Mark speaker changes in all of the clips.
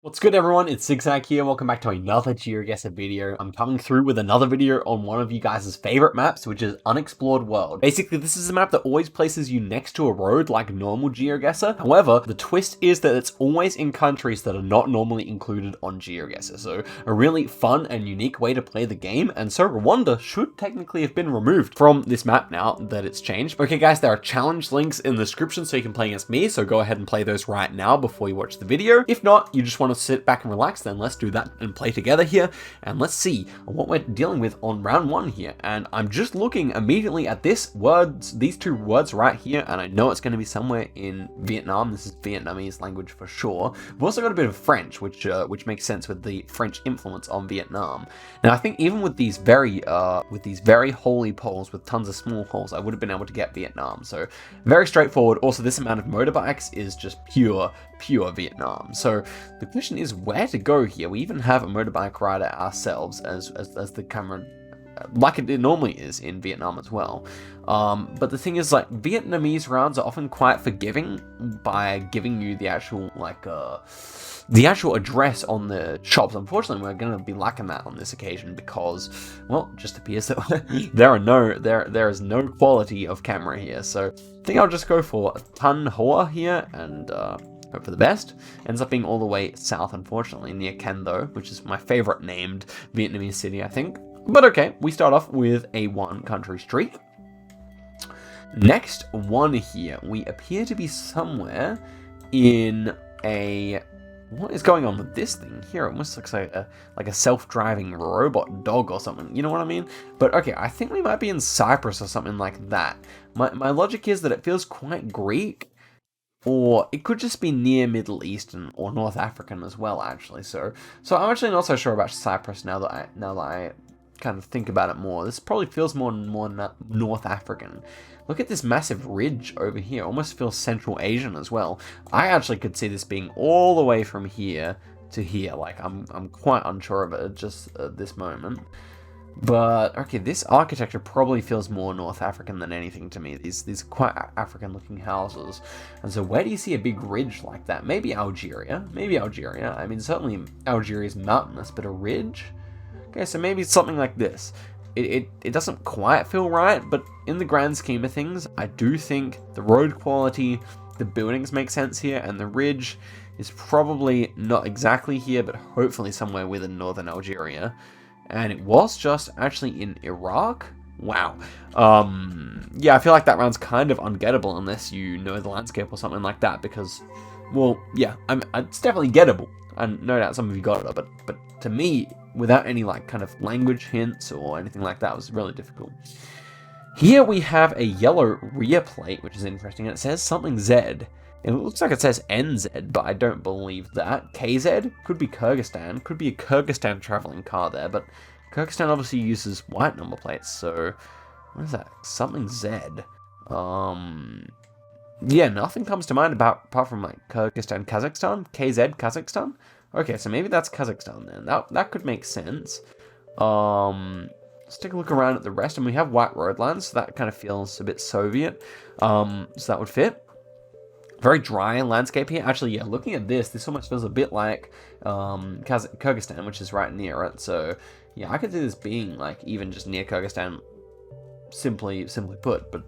Speaker 1: What's good, everyone? It's Zigzag here. Welcome back to another Geoguessr video. I'm coming through with another video on one of you guys' favorite maps, which is Unexplored World. Basically, this is a map that always places you next to a road like normal Geoguessr. However, the twist is that it's always in countries that are not normally included on Geoguessr. So a really fun and unique way to play the game. And so Rwanda should technically have been removed from this map now that it's changed. Okay, guys, there are challenge links in the description so you can play against me. So go ahead and play those right now before you watch the video. If not, you just want to sit back and relax, then let's do that and play together here, and let's see what we're dealing with on round one here. And I'm just looking immediately at these two words right here, and I know it's going to be somewhere in Vietnam. This is Vietnamese language for sure. We've also got a bit of French, which makes sense with the French influence on Vietnam. Now I think even with these very holy poles with tons of small holes, I would have been able to get Vietnam. So very straightforward. Also, this amount of motorbikes is just pure Vietnam. So the question is where to go here. We even have a motorbike rider ourselves as the camera, like it normally is in Vietnam as well. But the thing is, like, Vietnamese rounds are often quite forgiving by giving you the actual address on the shops. Unfortunately, we're going to be lacking that on this occasion because, well, it just appears that there is no quality of camera here. So I think I'll just go for Tan Hoa here and hope for the best. Ends up being all the way south, unfortunately, near Ken though, which is my favorite named Vietnamese city, I think. But okay, we start off with a one country streak. Next one here, we appear to be somewhere in a... What is going on with this thing here? It almost looks like a self-driving robot dog or something. You know what I mean? But okay, I think we might be in Cyprus or something like that. My logic is that it feels quite Greek, or it could just be near Middle Eastern or North African as well, actually. So I'm actually not so sure about Cyprus now that I kind of think about it more. This probably feels more North African. Look at this massive ridge over here. Almost feels Central Asian as well. I actually could see this being all the way from here to here. Like, I'm quite unsure of it just at this moment. But okay, this architecture probably feels more North African than anything to me. These quite African looking houses. And so where do you see a big ridge like that? Maybe Algeria. I mean, certainly Algeria is mountainous, but a ridge? Okay, so maybe it's something like this. It doesn't quite feel right, but in the grand scheme of things, I do think the road quality, the buildings make sense here, and the ridge is probably not exactly here, but hopefully somewhere within northern Algeria. And it was just actually in Iraq. Wow. Yeah, I feel like that round's kind of ungettable unless you know the landscape or something like that, because, well, yeah, it's definitely gettable. And no doubt some of you got it, but to me, without any like kind of language hints or anything like that, it was really difficult. Here we have a yellow rear plate, which is interesting, and it says something Z. It looks like it says NZ, but I don't believe that. KZ? Could be Kyrgyzstan. Could be a Kyrgyzstan traveling car there, but Kyrgyzstan obviously uses white number plates, so... What is that? Something Z. Yeah, nothing comes to mind apart from, like, Kyrgyzstan, Kazakhstan? KZ, Kazakhstan? Okay, so maybe that's Kazakhstan then. That could make sense. Let's take a look around at the rest, and we have white road lines, so that kind of feels a bit Soviet. So that would fit. Very dry landscape here. Actually, yeah, looking at this almost feels a bit like Kyrgyzstan, which is right near it. So, yeah, I could see this being, like, even just near Kyrgyzstan, simply put. But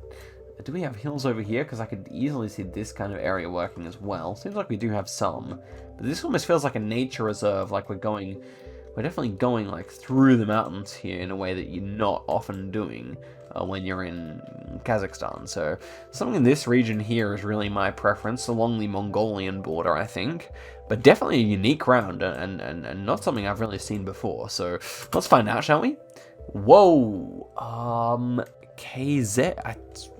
Speaker 1: do we have hills over here? Because I could easily see this kind of area working as well. Seems like we do have some. But this almost feels like a nature reserve, like we're definitely going, like, through the mountains here in a way that you're not often doing when you're in Kazakhstan. So something in this region here is really my preference, along the Mongolian border, I think. But definitely a unique round, and not something I've really seen before. So let's find out, shall we? Whoa! KZ?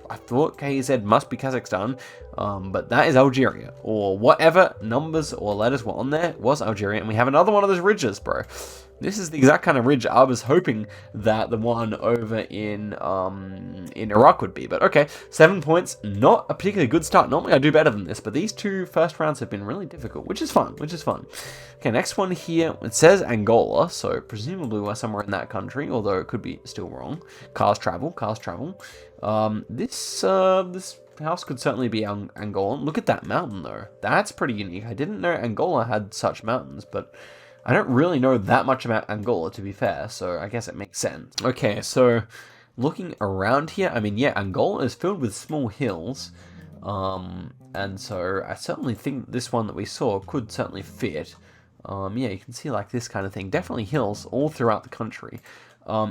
Speaker 1: I thought KZ must be Kazakhstan, but that is Algeria, or whatever numbers or letters were on there was Algeria, and we have another one of those ridges, bro. This is the exact kind of ridge I was hoping that the one over in Iraq would be, but okay, 7 points, not a particularly good start. Normally I do better than this, but these two first rounds have been really difficult, which is fun. Okay, next one here, it says Angola, so presumably we're somewhere in that country, although it could be still wrong. Cars travel. This house could certainly be Angola. Look at that mountain, though. That's pretty unique. I didn't know Angola had such mountains, but I don't really know that much about Angola, to be fair, so I guess it makes sense. Okay, so looking around here, I mean, yeah, Angola is filled with small hills, and so I certainly think this one that we saw could certainly fit. Yeah, you can see like this kind of thing. Definitely hills all throughout the country.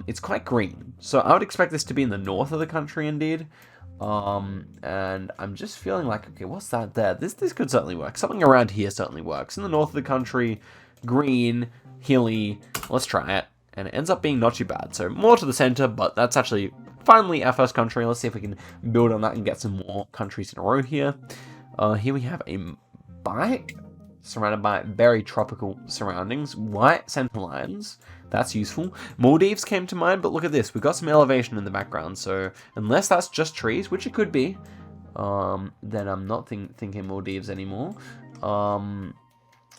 Speaker 1: It's quite green, so I would expect this to be in the north of the country indeed. And I'm just feeling like, okay, what's that there? This could certainly work. Something around here certainly works. In the north of the country, green, hilly. Let's try it. And it ends up being not too bad. So more to the center, but that's actually finally our first country. Let's see if we can build on that and get some more countries in a row here. Here we have a bite surrounded by very tropical surroundings. White center lines. That's useful. Maldives came to mind, but look at this. We've got some elevation in the background, so unless that's just trees, which it could be, then I'm not thinking Maldives anymore.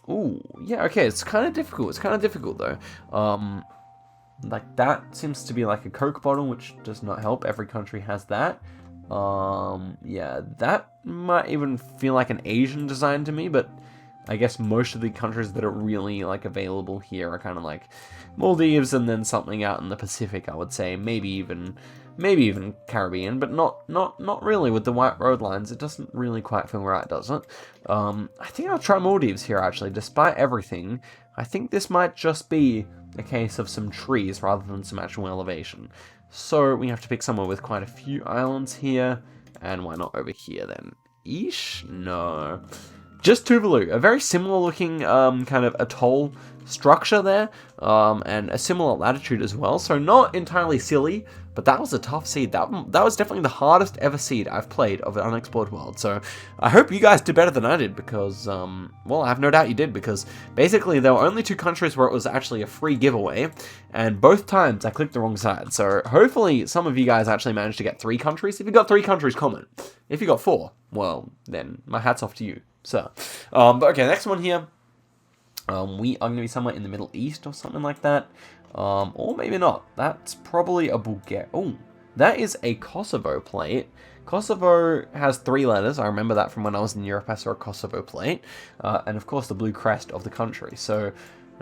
Speaker 1: Ooh, yeah, okay, it's kind of difficult. It's kind of difficult, though. Like, that seems to be like a Coke bottle, which does not help. Every country has that. Yeah, that might even feel like an Asian design to me, but I guess most of the countries that are really like available here are kind of like Maldives and then something out in the Pacific, I would say. Maybe even Caribbean, but not really with the white road lines. It doesn't really quite feel right, does it? I think I'll try Maldives here, actually. Despite everything, I think this might just be a case of some trees rather than some actual elevation. So we have to pick somewhere with quite a few islands here, and why not over here then? Eesh? No. Just Tuvalu, a very similar looking kind of atoll structure there, and a similar latitude as well, so not entirely silly, but that was a tough seed. That was definitely the hardest ever seed I've played of an unexplored world, so I hope you guys did better than I did, because, well, I have no doubt you did, because basically there were only 2 countries where it was actually a free giveaway, and both times I clicked the wrong side, so hopefully some of you guys actually managed to get 3 countries. If you got 3 countries, comment. If you got 4, well, then my hat's off to you. So, but okay, next one here. We are going to be somewhere in the Middle East or something like that. Or maybe not. That's probably a Bulgaria. Oh, that is a Kosovo plate. Kosovo has 3 letters. I remember that from when I was in Europe. I saw a Kosovo plate. And of course the blue crest of the country. So,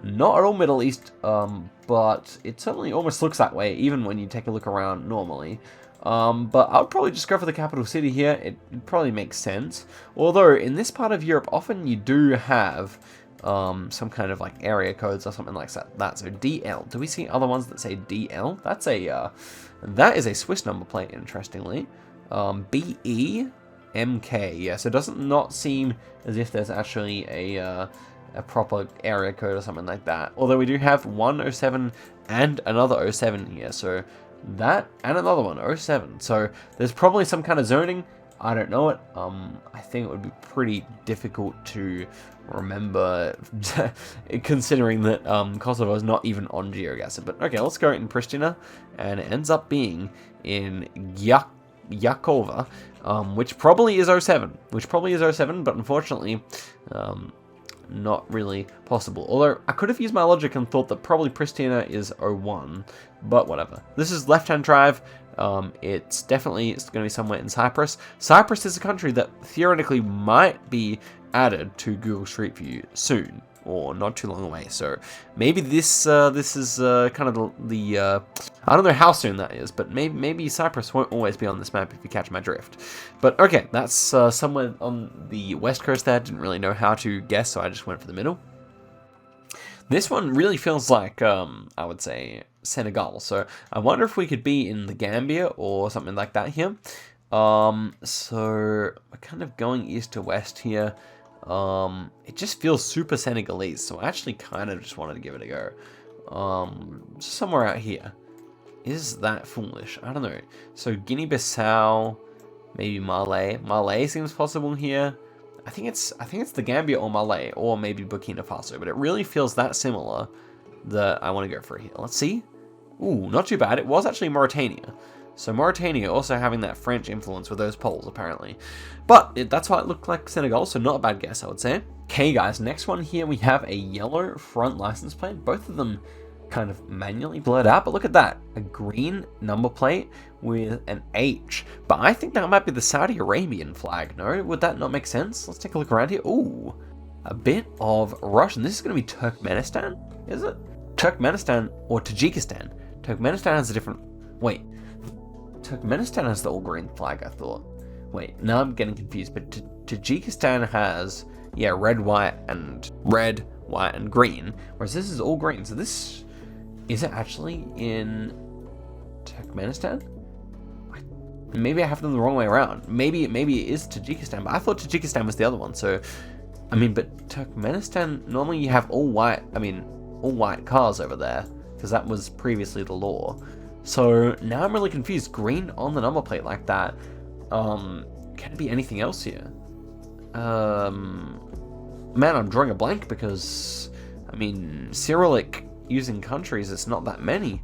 Speaker 1: not at all Middle East, but it certainly almost looks that way, even when you take a look around normally. But I would probably just go for the capital city here. It probably makes sense. Although, in this part of Europe, often you do have some kind of like area codes or something like that. So DL. Do we see other ones that say DL? That's that is a Swiss number plate, interestingly. BE MK. Yes, it doesn't not seem as if there's actually a proper area code or something like that. Although we do have 107 and another 07 here, so that and another one, 07. So there's probably some kind of zoning. I don't know it. I think it would be pretty difficult to remember, considering that Kosovo is not even on Geoguessr. But okay, let's go in Pristina, and it ends up being in Yakova, which probably is 07. But unfortunately, not really possible. Although I could have used my logic and thought that probably Pristina is 01, but whatever. This is left-hand drive. It's going to be somewhere in Cyprus. Cyprus is a country that theoretically might be added to Google Street View soon, or not too long away. So maybe this is kind of the I don't know how soon that is, but maybe Cyprus won't always be on this map if you catch my drift. But okay, that's somewhere on the west coast there. Didn't really know how to guess, so I just went for the middle. This one really feels like, I would say, Senegal. So I wonder if we could be in the Gambia or something like that here. So we're kind of going east to west here. It just feels super Senegalese, so I actually kind of just wanted to give it a go. Somewhere out here. Is that foolish? I don't know. So Guinea-Bissau, maybe Malay. Malay seems possible here. I think it's the Gambia or Malay, or maybe Burkina Faso, but it really feels that similar that I want to go for here. Let's see. Ooh, not too bad. It was actually Mauritania. So Mauritania also having that French influence with those poles, apparently. But that's why it looked like Senegal, so not a bad guess, I would say. Okay, guys, next one here, we have a yellow front license plate. Both of them kind of manually blurred out, but look at that. A green number plate with an H. But I think that might be the Saudi Arabian flag, no? Would that not make sense? Let's take a look around here. Ooh, a bit of Russian. This is going to be Turkmenistan, is it? Turkmenistan or Tajikistan. Turkmenistan has a different... Wait. Turkmenistan has the all green flag, I thought. Wait, now I'm getting confused, but Tajikistan has, yeah, red, white, and green, whereas this is all green. So this, is it actually in Turkmenistan? Maybe I have them the wrong way around. Maybe it is Tajikistan, but I thought Tajikistan was the other one. So, I mean, but Turkmenistan, normally you have all white cars over there, because that was previously the law. So now I'm really confused. Green on the number plate like that. Can it be anything else here? Man, I'm drawing a blank because, I mean, Cyrillic using countries, it's not that many.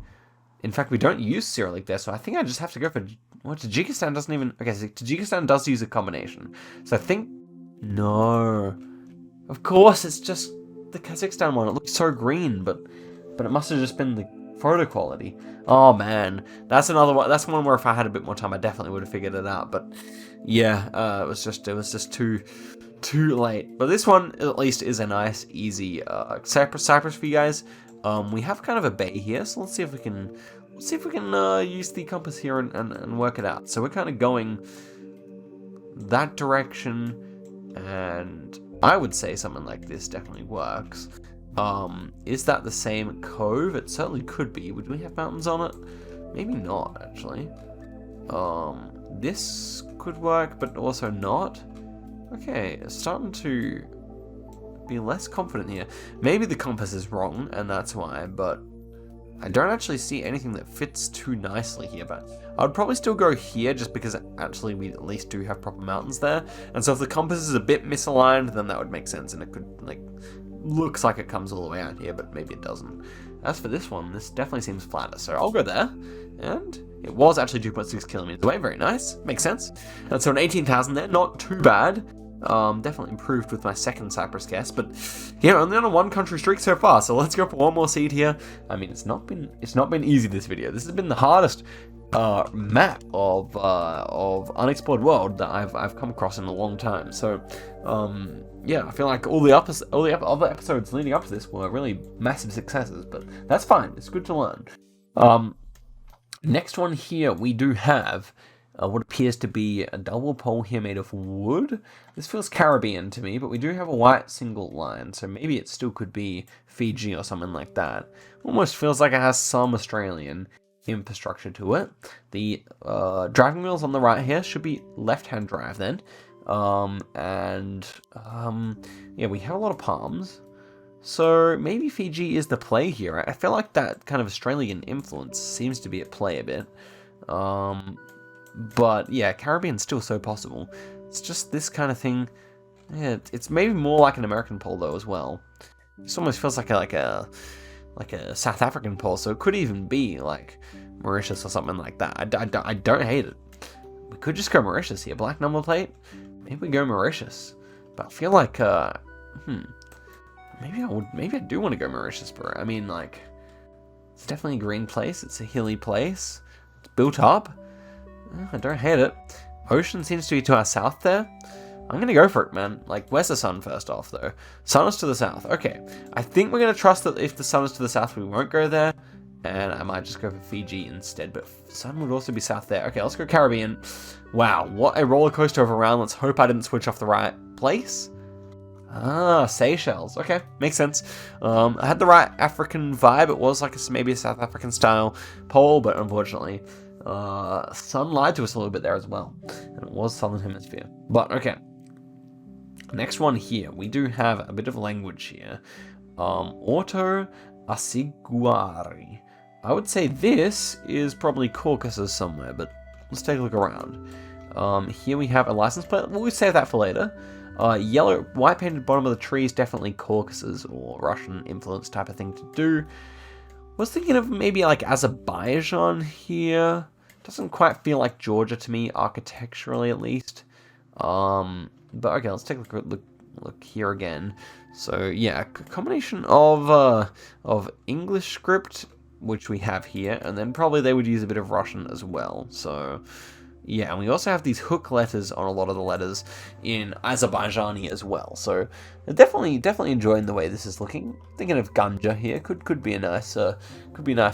Speaker 1: In fact, we don't use Cyrillic there, so I think I just have to go for... Well, Tajikistan doesn't even... Okay, so Tajikistan does use a combination. So I think... No. Of course, it's just the Kazakhstan one. It looks so green, but it must have just been the photo quality. Oh, man. That's another one. That's one where if I had a bit more time, I definitely would have figured it out. But, yeah, it was just too late. But this one, at least, is a nice, easy Cyprus for you guys. We have kind of a bay here, so let's see if we can use the compass here and work it out. So we're kind of going that direction, and I would say something like this definitely works. Is that the same cove? It certainly could be. Would we have mountains on it? Maybe not, actually. This could work, but also not. Okay, it's starting to be less confident here. Maybe the compass is wrong, and that's why, but I don't actually see anything that fits too nicely here, but I would probably still go here just because actually we at least do have proper mountains there. And so if the compass is a bit misaligned, then that would make sense, and it could, like, looks like it comes all the way out here, but maybe it doesn't. As for this one, this definitely seems flatter, so I'll go there. And it was actually 2.6 kilometers away, very nice, makes sense. And so an 18,000 there, not too bad. Definitely improved with my second Cyprus guess, but yeah, only on a one country streak so far, so let's go for one more seed here. I mean, it's not been easy, this video. This has been the hardest map of unexplored world that I've come across in a long time. So yeah, I feel like all the other episodes leading up to this were really massive successes, but that's fine. It's good to learn. Next one here, we do have what appears to be a double pole here made of wood. This feels Caribbean to me, but we do have a white single line, so maybe it still could be Fiji or something like that. Almost feels like it has some Australian infrastructure to it. The driving wheels on the right here should be left-hand drive then. Yeah, we have a lot of palms. So maybe Fiji is the play here. I feel like that kind of Australian influence seems to be at play a bit. But yeah, Caribbean's still so possible. It's just this kind of thing. Yeah, it's maybe more like an American pole though as well. This almost feels like a South African pole, so it could even be like Mauritius or something like that. I don't hate it. We could just go Mauritius here. Black number plate. Maybe we go Mauritius. But I feel like maybe I do want to go Mauritius, bro. I mean, like, it's definitely a green place. It's a hilly place. It's built up. I don't hate it. Ocean seems to be to our south there. I'm going to go for it, man. Like, where's the sun first off, though? Sun is to the south. Okay. I think we're going to trust that if the sun is to the south, we won't go there. And I might just go for Fiji instead. But sun would also be south there. Okay, let's go Caribbean. Wow, what a roller coaster of a round. Let's hope I didn't switch off the right place. Ah, Seychelles. Okay, makes sense. I had the right African vibe. It was like maybe a South African style pole, but unfortunately, sun lied to us a little bit there as well. And it was Southern Hemisphere. But okay. Next one here. We do have a bit of language here. Auto Asiguari. I would say this is probably Caucasus somewhere, but let's take a look around. Here we have a license plate. We'll save that for later. Yellow, white painted bottom of the tree is definitely Caucasus or Russian influence type of thing to do. Was thinking of maybe like Azerbaijan here. Doesn't quite feel like Georgia to me, architecturally at least. But okay, let's take a look look here again. So yeah, a combination of English script, which we have here, and then probably they would use a bit of Russian as well. So yeah, and we also have these hook letters on a lot of the letters in Azerbaijani as well. So definitely enjoying the way this is looking. Thinking of Ganja here could be a nice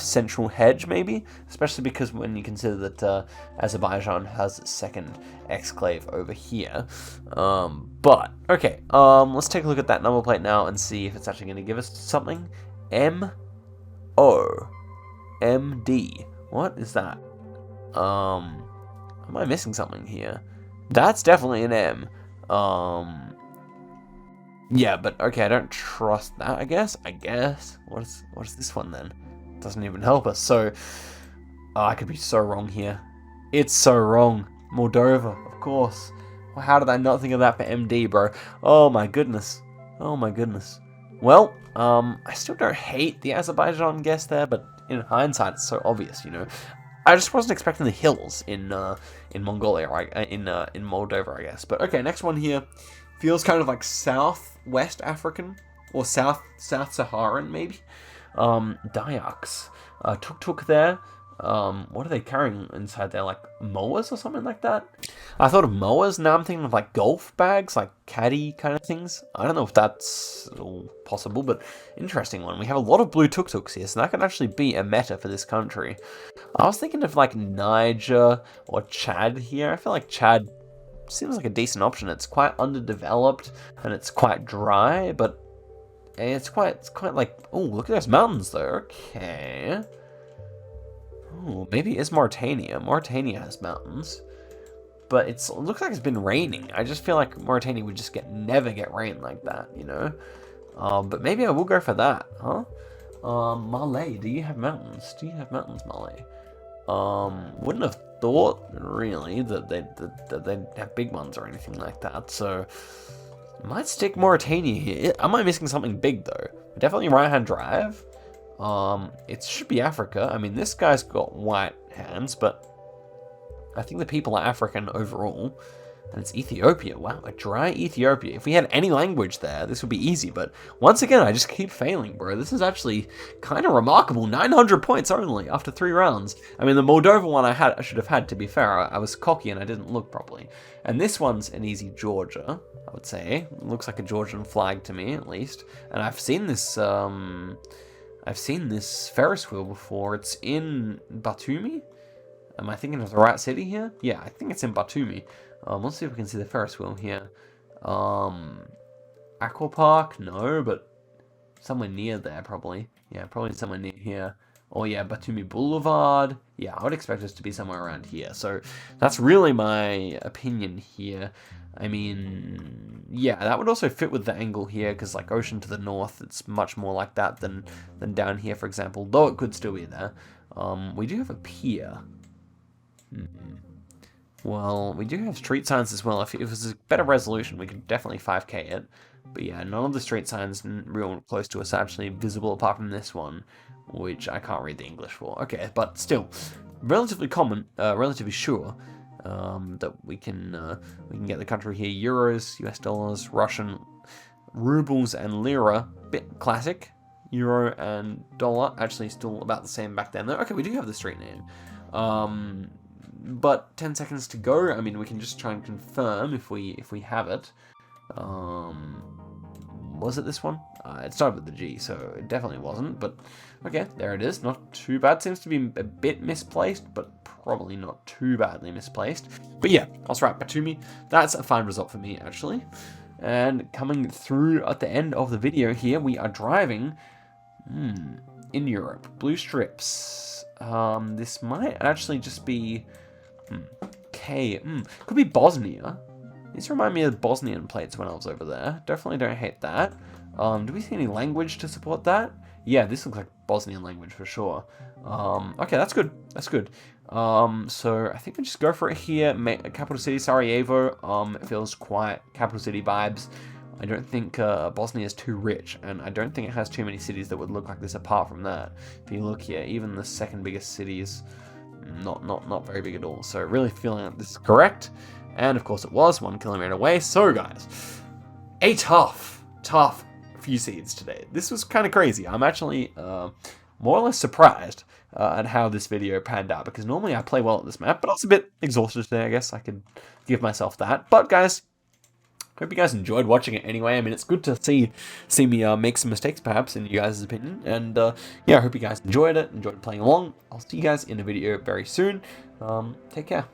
Speaker 1: central hedge maybe, especially because when you consider that Azerbaijan has its second exclave over here. But okay, let's take a look at that number plate now and see if it's actually going to give us something. MD. What is that? Am I missing something here? That's definitely an M. Yeah, but okay, I don't trust that, I guess. What is this one then? Doesn't even help us. So, I could be so wrong here. It's so wrong. Moldova, of course. Well, how did I not think of that for MD, bro? Oh my goodness. Oh my goodness. Well, I still don't hate the Azerbaijan guess there, but in hindsight, it's so obvious, you know. I just wasn't expecting the hills in Mongolia, right? In Moldova, I guess. But okay, next one here feels kind of like Southwest African or South Saharan maybe. Dayaks, tuk there. What are they carrying inside there? Like mowers or something like that? I thought of mowers. Now I'm thinking of like golf bags, like caddy kind of things. I don't know if that's all possible, but interesting one. We have a lot of blue tuk-tuks here, so that could actually be a meta for this country. I was thinking of like Niger or Chad here. I feel like Chad seems like a decent option. It's quite underdeveloped and it's quite dry, but it's quite like, oh, look at those mountains though. Okay. Oh, maybe it's Mauritania. Mauritania has mountains, but it looks like it's been raining. I just feel like Mauritania would just never get rain like that, you know. But maybe I will go for that, huh? Malay, do you have mountains? Do you have mountains, Malay? Wouldn't have thought really that they'd have big ones or anything like that. So I might stick Mauritania here. Am I missing something big though? Definitely right-hand drive. It should be Africa. I mean, this guy's got white hands, but I think the people are African overall. And it's Ethiopia. Wow, a dry Ethiopia. If we had any language there, this would be easy. But once again, I just keep failing, bro. This is actually kind of remarkable. 900 points only after 3 rounds. I mean, the Moldova one I should have had, to be fair. I was cocky and I didn't look properly. And this one's an easy Georgia, I would say. It looks like a Georgian flag to me, at least. And I've seen this Ferris wheel before. It's in Batumi. Am I thinking of the right city here? Yeah, I think it's in Batumi. Let's see if we can see the Ferris wheel here. Aqua Park? No, but somewhere near there, probably. Yeah, probably somewhere near here. Oh yeah, Batumi Boulevard. Yeah, I would expect us to be somewhere around here. So that's really my opinion here. I mean, yeah, that would also fit with the angle here, because like ocean to the north, it's much more like that than down here, for example, though it could still be there. We do have a pier. Well, we do have street signs as well. If it was a better resolution, we could definitely 5K it. But yeah, none of the street signs real close to us are actually visible apart from this one, which I can't read the English for. Okay, but still, relatively common, relatively sure that we can get the country here. Euros, US dollars, Russian rubles, and lira. Bit classic. Euro and dollar, actually still about the same back then though. Okay, we do have the street name. But 10 seconds to go. I mean, we can just try and confirm if we have it. Was it this one? It started with the G, so it definitely wasn't. But okay, there it is. Not too bad. Seems to be a bit misplaced, but probably not too badly misplaced. But yeah, I'll write Batumi. That's a fine result for me, actually. And coming through at the end of the video here, we are driving in Europe. Blue strips. This might actually just be could be Bosnia. These remind me of Bosnian plates when I was over there. Definitely don't hate that. Do we see any language to support that? Yeah, this looks like Bosnian language for sure. Okay, that's good. That's good. So I think we just go for it here. Capital city Sarajevo. It feels quite capital city vibes. I don't think Bosnia is too rich, and I don't think it has too many cities that would look like this apart from that. If you look here, even the second biggest cities, not very big at all. So really feeling like this is correct. And of course it was 1 kilometer away. So guys, a tough few seeds today. This was kind of crazy. I'm actually more or less surprised at how this video panned out, because normally I play well at this map, but I was a bit exhausted today, I guess I could give myself that. But guys, hope you guys enjoyed watching it anyway. I mean, it's good to see me make some mistakes, perhaps, in you guys' opinion. And yeah, I hope you guys enjoyed it, enjoyed playing along. I'll see you guys in a video very soon. Take care.